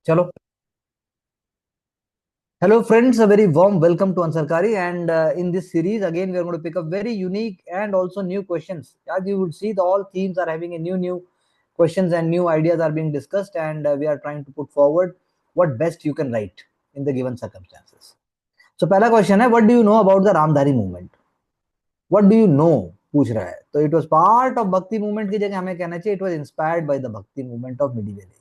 चलो. Hello friends, a very warm welcome to Ansarkari, and in this series again we are going to pick up very unique and also new questions. As you would see, the all themes are having a new questions and new ideas are being discussed, and we are trying to put forward what best you can write in the given circumstances. So पहला question है, what do you know about the Ramdhari movement? What do you know? पूछ रहा है. तो it was part of भक्ति movement की जगह हमें कहना चाहिए it was inspired by the भक्ति movement of medieval ages.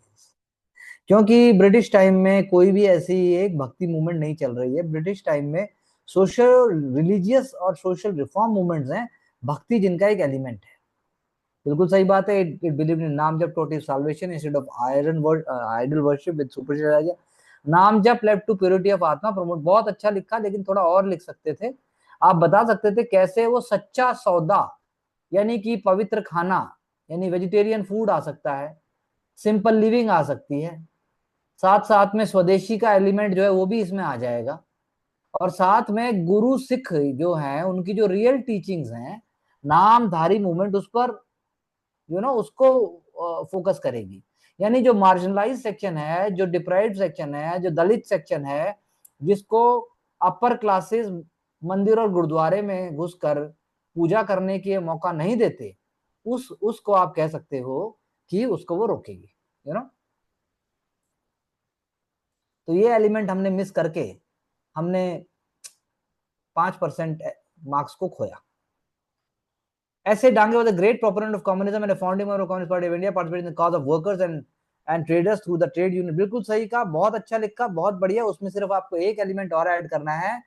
क्योंकि ब्रिटिश टाइम में कोई भी ऐसी एक भक्ति मूवमेंट नहीं चल रही है. ब्रिटिश टाइम में सोशल रिलीजियस और सोशल रिफॉर्म मूवमेंट्स हैं, भक्ति जिनका एक एलिमेंट है. बिल्कुल सही बात है. It believe in naam jap टोटिव salvation instead of idol worship with superstition. Naam jap led to purity of atma promote. बहुत अच्छा लिखा, लेकिन थोड़ा और लिख सकते थे. आप बता सकते थे कैसे वो सच्चा सौदा यानी कि पवित्र खाना यानी वेजिटेरियन फूड आ सकता है, सिंपल लिविंग आ सकती है, साथ साथ में स्वदेशी का एलिमेंट जो है वो भी इसमें आ जाएगा, और साथ में गुरु सिख जो है उनकी जो रियल टीचिंग्स हैं, नामधारी मूवमेंट उस पर उसको फोकस करेगी. यानी जो मार्जिनलाइज सेक्शन है, जो डिप्राइव्ड सेक्शन है, जो दलित सेक्शन है, जिसको अपर क्लासेस मंदिर और गुरुद्वारे में घुसकर पूजा करने के मौका नहीं देते, उसको आप कह सकते हो कि उसको वो रोकेगी. तो ये एलिमेंट हमने मिस करके हमने 5% मार्क्स को खोया. ऐसे Dange was a great proponent of communism and founding of communist party of India, participated in the cause of workers and traders through the trade union. बिल्कुल सही कहा, बहुत अच्छा लिखा, बहुत बढ़िया. उसमें सिर्फ आपको एक एलिमेंट और ऐड करना है.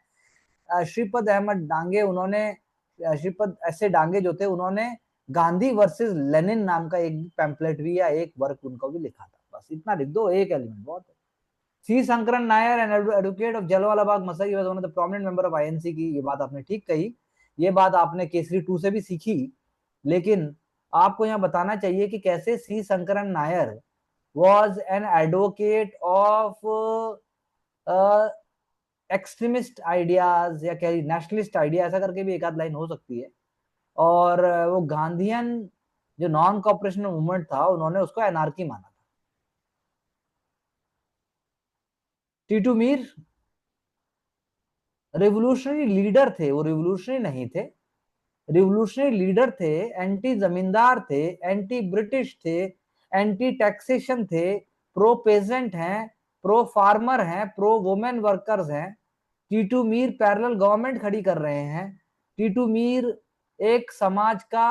श्रीपद अहमद डांगे, उन्होंने श्रीपद ऐसे डांगे जो थे, उन्होंने गांधी वर्सेस लेनिन नाम का एक पैम्पलेट भी या एक वर्क उनका भी लिखा था. बस इतना लिख दो, एक एलिमेंट बहुत है. C Sankaran Nair and advocate of Jallianwala Bagh massacre was one of the prominent member of INC की. ये बात आपने ठीक कही. ये बात आपने केसरी 2 से भी सीखी, लेकिन आपको यहाँ बताना चाहिए कि कैसे C Sankaran Nair was an advocate of extremist ideas या कह नेशनलिस्ट आइडिया, ऐसा करके भी एक आध लाइन हो सकती है. और वो गांधीयन जो नॉन कॉपरेशन मूवमेंट था, उन्होंने उसको एनार्की माना था. टीटू मीर रिवोल्यूशनरी लीडर थे. वो रिवोल्यूशनरी नहीं थे, रिवोल्यूशनरी लीडर थे, एंटी जमींदार थे, एंटी ब्रिटिश थे, एंटी टैक्सेशन थे, प्रो पेजेंट हैं, प्रो फार्मर हैं, प्रो वुमेन वर्कर्स हैं. टीटू मीर पैरेलल गवर्नमेंट खड़ी कर रहे हैं. टीटू मीर एक समाज का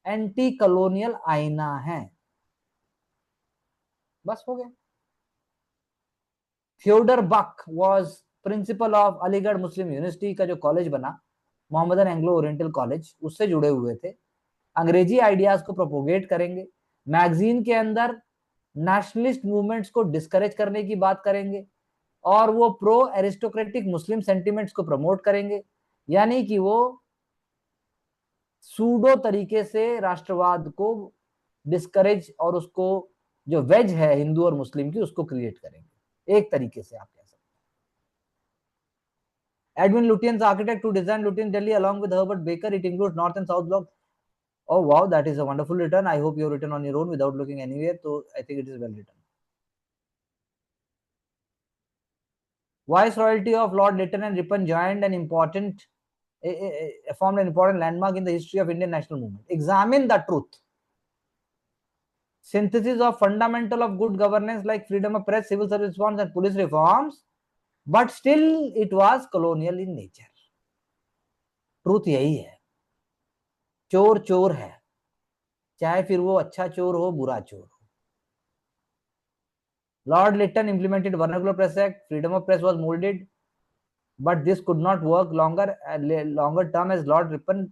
एंटी कॉलोनियल आईना है. बस हो गया. Theodore Beck was principal of Aligarh Muslim University का जो कॉलेज बना, मोहम्मदन एंग्लो ओरिएंटल कॉलेज, उससे जुड़े हुए थे. अंग्रेजी आइडियाज को प्रोपोगेट करेंगे. मैगजीन के अंदर नेशनलिस्ट मूवमेंट्स को डिस्करेज करने की बात करेंगे, और वो प्रो एरिस्टोक्रेटिक मुस्लिम सेंटिमेंट्स को प्रमोट करेंगे. यानी कि वो सूडो तरीके से राष्ट्रवाद को डिस्करेज और उसको जो वेज है हिंदू और मुस्लिम की, उसको क्रिएट करेंगे. एक तरीके से आप कह सकते हैं. Edwin Lutyens architect to design Lutyens Delhi along with Herbert Baker. It includes north and south block. Oh wow, that is a wonderful return. I hope you have written on your own without looking anywhere. So I think it is well written. Viceroyalty of Lord Lytton and Ripon joined an important formed an important landmark in the history of Indian national movement. Examine the truth. Synthesis of fundamental of good governance like freedom of press, civil service reforms and police reforms, but still it was colonial in nature. Truth यही है. चोर चोर है, चाहे फिर वो अच्छा चोर हो बुरा चोर हो. Lord Lytton implemented Vernacular Press Act. Freedom of press was molded, but this could not work longer term as Lord Ripon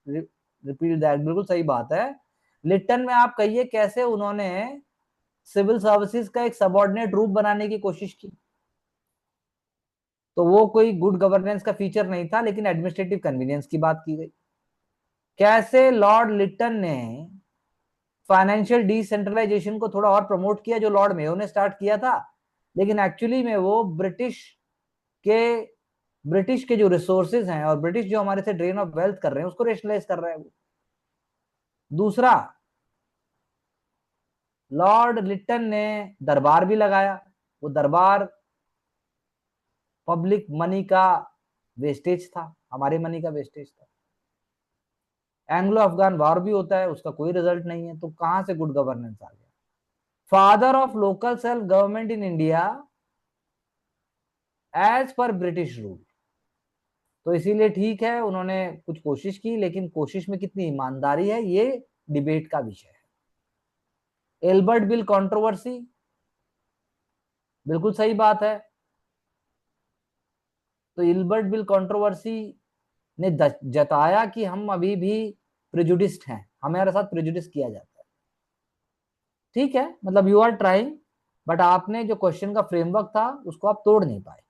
repeated that. बिल्कुल सही बात है. लिटन में आप कहिए कैसे उन्होंने सिविल सर्विसेज का एक सबऑर्डिनेट रूप बनाने की कोशिश की. तो वो कोई गुड गवर्नेंस का फीचर नहीं था, लेकिन एडमिनिस्ट्रेटिव कन्वीनियंस की बात की गई. कैसे लॉर्ड लिटन ने फाइनेंशियल डिसेंट्रलाइजेशन को थोड़ा और प्रमोट किया, जो लॉर्ड मेयो ने स्टार्ट किया था, लेकिन एक्चुअली में वो ब्रिटिश के जो रिसोर्सेज हैं और ब्रिटिश जो हमारे से ड्रेन ऑफ वेल्थ कर रहे हैं, उसको रेशनलाइज कर रहा है वो. दूसरा, लॉर्ड लिटन ने दरबार भी लगाया. वो दरबार पब्लिक मनी का वेस्टेज था, हमारे मनी का वेस्टेज था। एंग्लो अफगान वॉर भी होता है, उसका कोई रिजल्ट नहीं है, तो कहां से गुड गवर्नेंस आ गया? Father of local self government in India as per British rule. तो इसीलिए ठीक है, उन्होंने कुछ कोशिश की, लेकिन कोशिश में कितनी ईमानदारी है ये डिबेट का विषय है। एल्बर्ट बिल कंट्रोवर्सी, बिल्कुल सही बात है। तो एल्बर्ट बिल कंट्रोवर्सी ने जताया कि हम अभी भी प्रेजुडिस्ड हैं, हमारे साथ प्रेजुडिस किया जाता है। ठीक है, मतलब यू आर ट्राइंग, बट आपने जो क्वेश्चन का फ्रेमवर्क था उसको आप तोड़ नहीं पाए।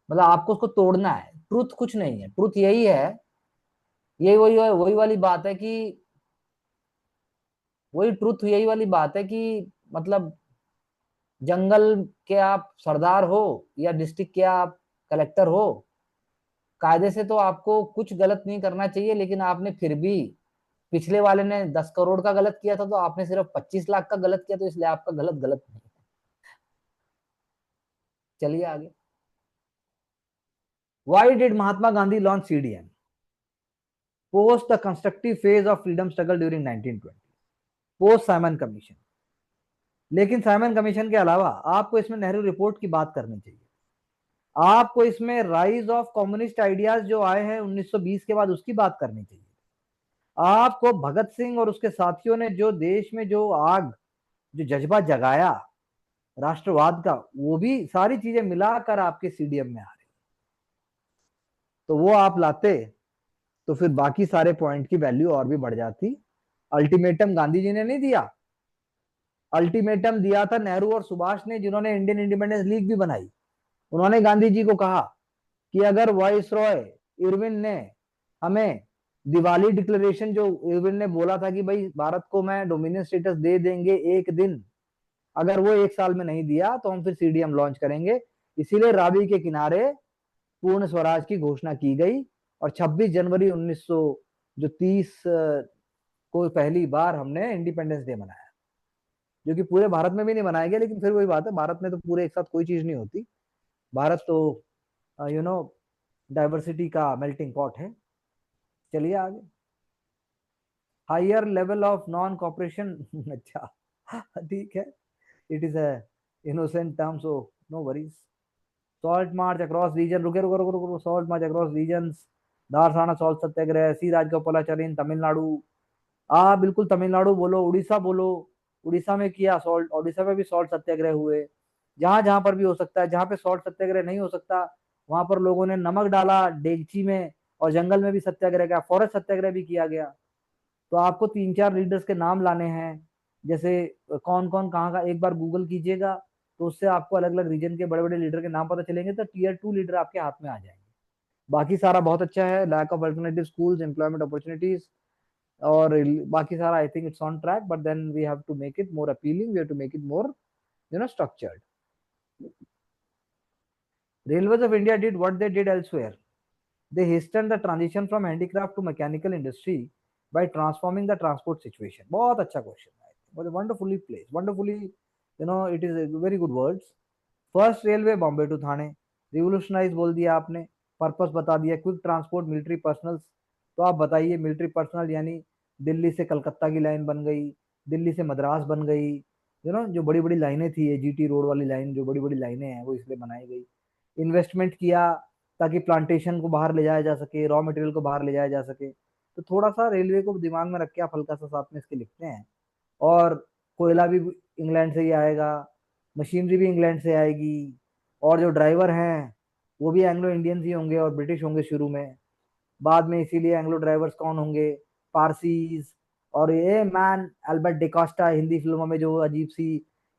मतलब आपको उसको तोड़ना है, ट्रुथ कुछ नहीं है, ट्रुथ यही है। ये वही वही वाली बात है कि वही ट्रुथ यही वाली बात है कि मतलब जंगल के आप सरदार हो या डिस्ट्रिक्ट के आप कलेक्टर हो, कायदे से तो आपको कुछ गलत नहीं करना चाहिए, लेकिन आपने फिर भी, पिछले वाले ने 10 करोड़ का गलत किया था तो आपने सिर्फ 25 लाख का गलत किया, तो इसलिए आपका गलत गलत नहीं है। चलिए आगे। Why did Mahatma Gandhi launch CDM post the constructive phase of freedom struggle during 1920, post Simon commission? लेकिन साइमन कमीशन के अलावा आपको इसमें नेहरू रिपोर्ट की बात करनी चाहिए, आपको इसमें राइज ऑफ कम्युनिस्ट आइडियाज जो आए हैं 1920 के बाद उसकी बात करनी चाहिए, आपको भगत सिंह और उसके साथियों ने जो देश में जो आग, जो जज्बा जगाया राष्ट्रवाद का, वो भी सारी चीजें मिलाकर आपके सीडीएम में आ रही। तो वो आप लाते तो फिर बाकी सारे पॉइंट की वैल्यू और भी बढ़ जाती। अल्टीमेटम गांधी जी ने नहीं दिया, अल्टीमेटम दिया था नेहरू और सुभाष ने, जिन्होंने इंडियन इंडिपेंडेंस लीग भी बनाई। उन्होंने गांधी जी को कहा कि अगर वाइस रॉय इरविन ने हमें दिवाली डिक्लेरेशन, जो इरविन ने बोला था कि भाई भारत को मैं डोमिनियन स्टेटस दे देंगे एक दिन, अगर वो एक साल में नहीं दिया तो हम फिर सीडीएम लॉन्च करेंगे। इसीलिए रावी के किनारे पूर्ण स्वराज की घोषणा की गई, और 26 जनवरी 1930 को पहली बार हमने इंडिपेंडेंस डे मनाया, जो कि पूरे भारत में भी नहीं मनाया गया, लेकिन फिर वही बात है, भारत में तो पूरे एक साथ कोई चीज नहीं होती। भारत तो यू नो डाइवर्सिटी का मेल्टिंग पॉट है। चलिए आगे। Higher level of non cooperation अच्छा, ठीक है, it is a innocent term, so no worries. Salt march across region, रुके रुको रुको रुको, salt march across regions, Dharasana salt satyagraha, C Rajagopalachari Tamil Nadu. बिल्कुल तमिलनाडु बोलो, उड़ीसा बोलो, उड़ीसा में किया सॉल्ट, उड़ीसा में भी सॉल्ट सत्याग्रह हुए। जहां जहां पर भी हो सकता है, जहां पे सॉल्ट सत्याग्रह नहीं हो सकता वहां पर लोगों ने नमक डाला डेगची में, और जंगल में भी सत्याग्रह किया, फॉरेस्ट सत्याग्रह भी किया गया। तो आपको 3-4 लीडर्स के नाम लाने हैं, जैसे कौन कौन कहाँ का, एक बार गूगल कीजिएगा तो उससे आपको अलग अलग रीजन के बड़े बड़े लीडर के नाम पता चलेंगे, तो टीयर 2 लीडर आपके हाथ में आ जाएंगे। बाकी सारा बहुत अच्छा है, lack of alternative schools, employment opportunities, और बाकी सारा I think it's on track, but then we have to make it more appealing, we have to make it more structured. Railways of India did what they did elsewhere. They hastened the transition from handicraft to mechanical industry by transforming the transport situation. बहुत अच्छा question है, बहुत wonderfully placed, wonderfully, it is a very good words. First railway Bombay to Thane, revolutionize बोल दिया आपने, purpose बता दिया, quick transport military personnel. तो आप बताइए, मिलिट्री पर्सनल यानी दिल्ली से कलकत्ता की लाइन बन गई, दिल्ली से मद्रास बन गई, जो बड़ी बड़ी लाइनें थी, ये जीटी रोड वाली लाइन, जो बड़ी बड़ी लाइनें हैं वो इसलिए बनाई गई। इन्वेस्टमेंट किया ताकि प्लांटेशन को बाहर ले जाया जा सके, रॉ मटेरियल को बाहर ले जाया जा सके। तो थोड़ा सा रेलवे को दिमाग में रख के आप हल्का सा साथ में इसके लिखते हैं। और कोयला भी इंग्लैंड से ही आएगा, मशीनरी भी इंग्लैंड से आएगी, और जो ड्राइवर हैं वो भी एंग्लो इंडियंस ही होंगे और ब्रिटिश होंगे शुरू में, बाद में इसीलिए एंग्लो ड्राइवर्स कौन होंगे, पारसीज। और ये मैन अल्बर्ट डिकॉस्टा, हिंदी फिल्मों में जो अजीब सी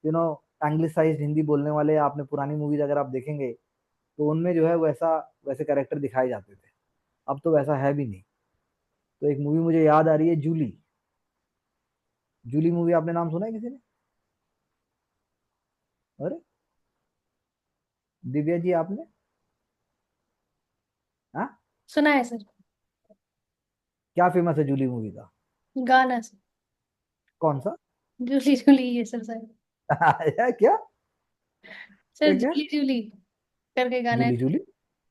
यू नो एंग्लिसाइज्ड हिंदी बोलने वाले, आपने पुरानी मूवीज अगर आप देखेंगे तो उनमें जो है वैसा वैसे कैरेक्टर दिखाए जाते थे। अब तो वैसा है भी नहीं। तो एक मूवी मुझे याद आ रही है, जूली। जूली मूवी आपने नाम सुना है किसी ने? अरे दिव्या जी आपने? हाँ, सुना है सर। क्या फेमस है जूली मूवी का? गाना सर। कौन सा? जूली जूली ये सर सर। क्या? सर क्या क्या? जूली जूली करके गाना है। जूली जूली,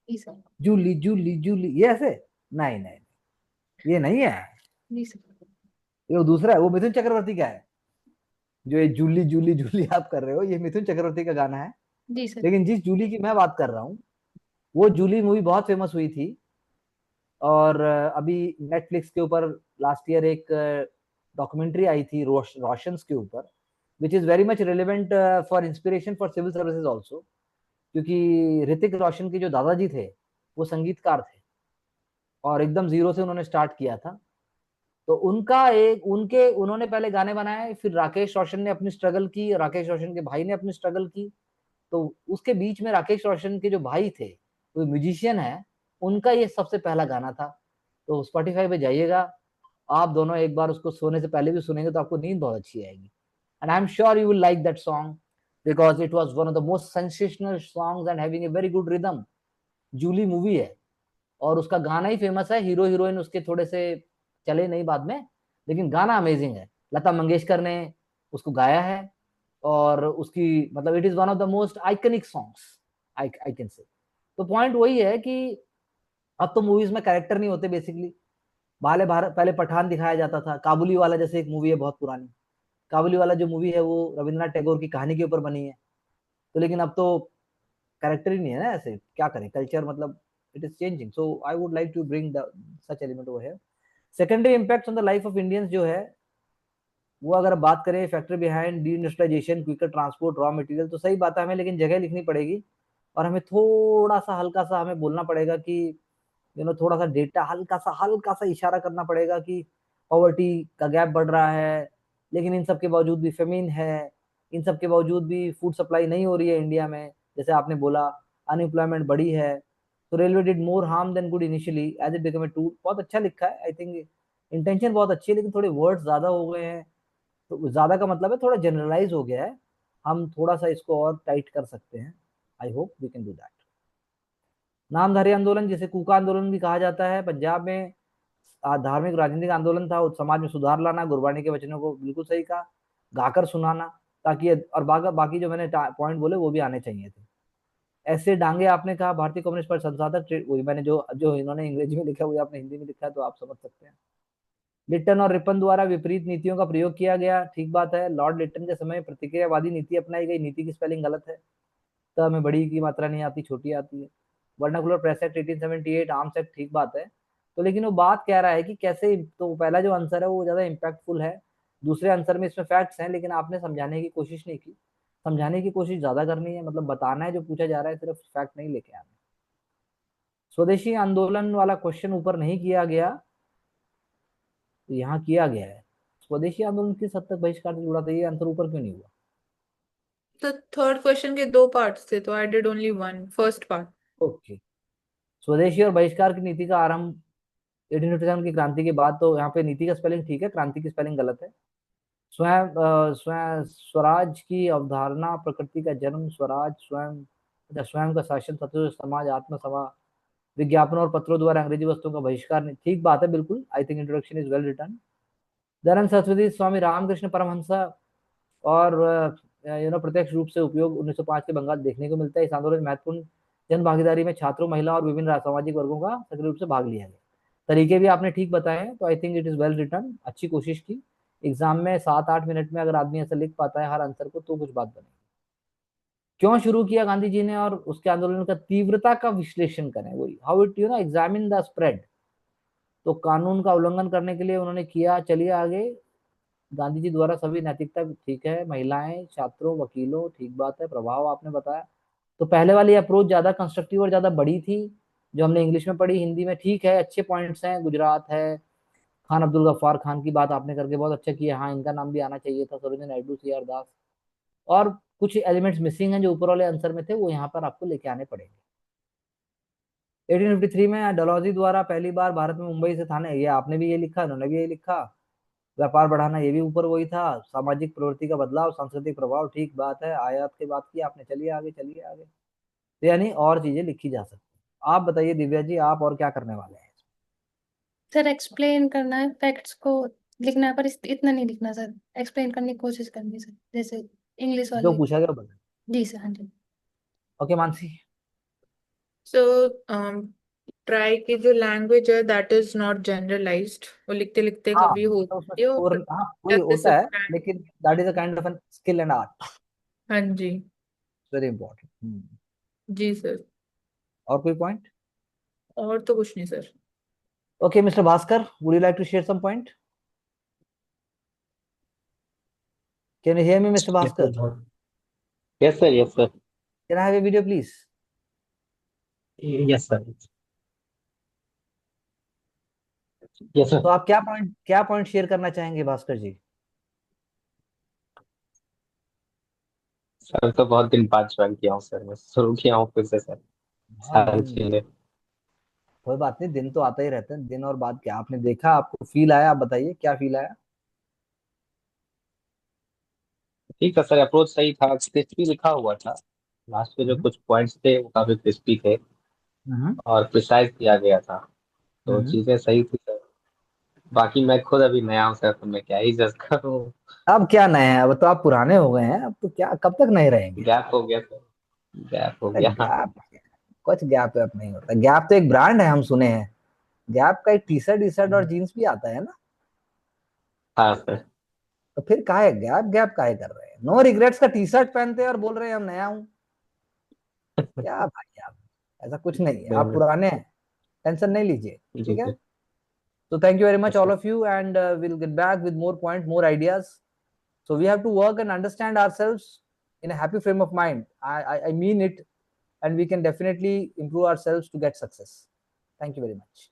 जी सर। जूली जूली जूली, ये ऐसे? नहीं नहीं, ये नहीं है। जी सर। ये वो दूसरा है, वो मिथुन चक्रवर्ती का है। जो ये जूली जूली जूली आप कर रहे हो, ये मिथुन चक्रवर्ती का गाना है। जी सर। लेकिन जिस जूली की मैं बात कर रहा हूँ, वो जूली मूवी बहुत फेमस हुई थी। और अभी नेटफ्लिक्स के ऊपर लास्ट ईयर एक डॉक्यूमेंट्री आई थी रोशंस के ऊपर, which is very much relevant for inspiration for civil services also. क्योंकि ऋतिक रोशन के जो दादाजी थे, वो संगीतकार थे, और एकदम जीरो से उन्होंने स्टार्ट किया था। तो उनका एक उनके उन्होंने पहले गाने बनाए, फिर राकेश रोशन ने अपनी स्ट्रगल की, राकेश रोशन के भाई ने अपनी स्ट्रगल की। तो उसके बीच में राकेश रोशन के जो भाई थे, वो म्यूजिशियन है, उनका ये सबसे पहला गाना था। तो स्पॉटिफाई पे जाइएगा, आप दोनों एक बार उसको सोने से पहले भी सुनेंगे तो आपको नींद बहुत अच्छी आएगी। And I am sure you will like that song, because it was one of the most sensational songs and having a very good rhythm. Julie movie है, और उसका गाना ही फेमस है। हीरो हीरोइन उसके थोड़े से चले नहीं बाद में, लेकिन गाना अमेजिंग है। लता मंगेशकर ने उसको गाया है, और उसकी मतलब it is one of the most iconic songs, I can say. तो पॉइंट वही है कि अब तो मूवीज में कैरेक्टर नहीं होते बेसिकली। पहले भारत पहले पठान दिखाया जाता था, काबुली वाला जैसे एक मूवी है बहुत पुरानी। काबुली वाला जो मूवी है वो रविन्द्रनाथ टैगोर की कहानी के ऊपर बनी है। तो लेकिन अब तो कैरेक्टर ही नहीं है ना, ऐसे क्या करें, कल्चर मतलब it is changing. So I would like to bring such element over here. Secondary impact on the life of Indians जो है, वो अगर बात करें, factor behind deindustrialization, quicker transport, raw material, तो सही बात है, हमें लेकिन जगह लिखनी पड़ेगी। और हमें थोड़ा सा हल्का सा हमें बोलना पड़ेगा कि थोड़ा सा डेटा, हल्का सा इशारा करना पड़ेगा कि पॉवर्टी का गैप बढ़ रहा है, लेकिन इन सब के बावजूद भी फेमिन है, इन सब के बावजूद भी फूड सप्लाई नहीं हो रही है इंडिया में। जैसे आपने बोला, अनएम्प्लॉयमेंट बढ़ी है। तो railway did more harm than good initially as it become a tool. बहुत अच्छा लिखा है, आई थिंक इंटेंशन बहुत अच्छी है, लेकिन थोड़े वर्ड्स ज्यादा हो गए हैं। तो ज्यादा का मतलब है थोड़ा जनरलाइज हो गया है। हम थोड़ा सा इसको और टाइट कर सकते हैं। I hope we can do that. Namdhari आंदोलन, जिसे कूका आंदोलन भी कहा जाता है, पंजाब में धार्मिक राजनीतिक आंदोलन था। समाज में सुधार लाना, गुरबाणी के वचनों को बिल्कुल सही कहा, गाकर सुनाना, ताकि और बाकी जो मैंने पॉइंट बोले वो भी आने चाहिए थे। ऐसे डांगे आपने कहा, भारतीय कम्युनिस्ट पार्टी संस्थापक, वही मैंने जो जो इन्होंने अंग्रेजी में लिखा वही आपने हिंदी में लिखा है, तो आप समझ सकते हैं। लिट्टन और रिपन द्वारा विपरीत नीतियों का प्रयोग किया गया, ठीक बात है। लॉर्ड लिट्टन के समय प्रतिक्रियावादी नीति अपनाई गई, नीति की स्पेलिंग गलत है। तो हमें बड़ी की मात्रा नहीं आती, छोटी आती है। Vernacular press act 1878, arms act, ठीक बात है। तो लेकिन वो बात कह रहा है कि कैसे, तो पहला जो आंसर है वो ज्यादा इम्पैक्टफुल है। दूसरे आंसर में इसमें फैक्ट्स हैं, लेकिन आपने समझाने की कोशिश नहीं की। समझाने की कोशिश ज्यादा करनी है, मतलब बताना है जो पूछा जा रहा है, सिर्फ फैक्ट नहीं लेके आना। स्वदेशी आंदोलन वाला क्वेश्चन ऊपर नहीं किया गया, तो यहाँ किया गया है। स्वदेशी आंदोलन किस हद तक बहिष्कार से जुड़ा था, ये आंसर ऊपर क्यों नहीं हुआ? तो थर्ड क्वेश्चन के दो पार्ट्स थे, तो I did only one, first part. Okay. स्वदेशी और बहिष्कार की नीति का आरंभ 1857 की क्रांति के बाद। तो यहाँ पे नीति का स्पेलिंग ठीक है, क्रांति की स्पेलिंग गलत है। स्वयं स्वराज की अवधारणा, प्रकृति का जन्म, स्वराज स्वयं, स्वयं का शासन, सत्य समाज, आत्म सभा, विज्ञापनों और पत्रों द्वारा अंग्रेजी वस्तुओं का बहिष्कार नहीं, ठीक बात है बिल्कुल। I think introduction is well written. Dayanand Saraswati, Swami Ramakrishna Paramahamsa, और प्रत्यक्ष रूप से उपयोग 1905 के बंगाल देखने को मिलता है। इस आंदोलन में महत्वपूर्ण जन भागीदारी में छात्रों, महिला और विभिन्न सामाजिक वर्गों का सक्रिय रूप से भाग लिया गया। तरीके भी आपने ठीक बताए हैं, तो I think it is well return, अच्छी कोशिश की। एग्जाम में 7-8 मिनट में अगर आदमी ऐसा लिख पाता है हर आंसर को, तो कुछ बात बनेगी। क्यों शुरू किया गांधी जी ने, और उसके आंदोलन का तीव्रता का विश्लेषण करें, वही how it examine the spread. तो कानून का उल्लंघन करने के लिए उन्होंने किया। चलिए आगे। गांधी जी द्वारा सभी नैतिकता ठीक है, महिलाएं, छात्रों, वकीलों, ठीक बात है। प्रभाव आपने बताया। तो पहले वाली अप्रोच ज्यादा कंस्ट्रक्टिव और ज्यादा बड़ी थी, जो हमने इंग्लिश में पढ़ी। हिंदी में ठीक है, अच्छे पॉइंट्स हैं। गुजरात है, खान अब्दुल गफ्फार खान की बात आपने करके बहुत अच्छा किया। हाँ, इनका नाम भी आना चाहिए था, सरोजिनी नायडू, सी आर दास। और कुछ एलिमेंट्स मिसिंग हैं जो ऊपर वाले आंसर में थे, वो यहाँ पर आपको लेके आने पड़ेंगे। 1853 में डलहौजी द्वारा पहली बार भारत में मुंबई से थाने, ये आपने भी ये लिखा, उन्होंने भी ये लिखा। व्यापार बढ़ाना, ये भी ऊपर वही था। सामाजिक प्रवृत्ति का बदलाव, सांस्कृतिक प्रभाव, ठीक बात है। आयात की बात की आपने, चलिए आगे चलिए आगे। तो यानी और चीजें लिखी जा सकती हैं। आप बताइए दिव्या जी, आप और क्या करने वाले हैं? सर एक्सप्लेन करना है, फैक्ट्स को लिखना है, पर इतना नहीं लिखना सर। एक्सप्लेन करने की कोशिश करनी है सर, जैसे इंग्लिश जो वाले। पूछा गया बता। जी सर, हाँ जी। Okay, Mansi. So ट्राई की जो लैंग्वेज है दैट इज नॉट जनरलाइज्ड, वो लिखते लिखते हाँ कभी हो तो उसमें सकती है वो स्कोर, हाँ वही होता है, participant। लेकिन that is a kind of an skill and art, हाँ जी। Very important. जी सर। और कोई पॉइंट? और तो कुछ नहीं sir. Okay, Mr. Bhaskar, would you like to share some point? Can you hear me, Mr. Yes, Bhaskar? sir. Yes, sir. Yes, sir. Can I have a video, please? Yes, sir. Yes, sir. तो आप क्या point share करना चाहेंगे भास्कर जी? Sir तो बहुत दिन बाद join किया हूँ सर, मैं शुरू किया हूँ फिर से सर हाँ सारी चीजें। कोई बात नहीं, दिन तो आता ही रहते हैं, दिन और बात क्या आपने देखा, आपको फील आया, आप बताइए क्या फील आया? ठीक है सर, अप्रोच सही था, क्रिस्पी लिखा हुआ था, लास्ट में जो हम्म कुछ पॉइंट्स थे वो काफी क्रिस्पी थे हम्म और प्रिसाइज किया गया था, तो हम्म। चीजें सही थी सर। बाकी मैं खुद अभी नया हूँ सर, तो मैं क्या ही जज करूँ। अब क्या नए हैं, अब तो आप पुराने हो गए हैं, अब तो क्या, कब तक नए रहेंगे? गैप हो गया सर, गैप हो गया। गैप, कुछ गैप वैप नहीं होता, गैप तो एक ब्रांड है, हम सुने हैं। गैप का एक टी शर्ट और जीन्स भी आता है ना? हाँ सर। तो फिर काहे गैप गैप काहे कर रहे हैं? नो रिग्रेट्स का टी शर्ट पहनते हैं और बोल रहे हैं हम नया हूं। क्या भाई आप, ऐसा कुछ नहीं है, आप नहीं, पुराने हैं, टेंशन नहीं लीजिए। जी ठीक है, जी। so thank you very much Yes, all sir. of you, and we'll get back with more points, more ideas. So we have to work and understand ourselves in a happy frame of mind. I mean it, and we can definitely improve ourselves to get success. Thank you very much.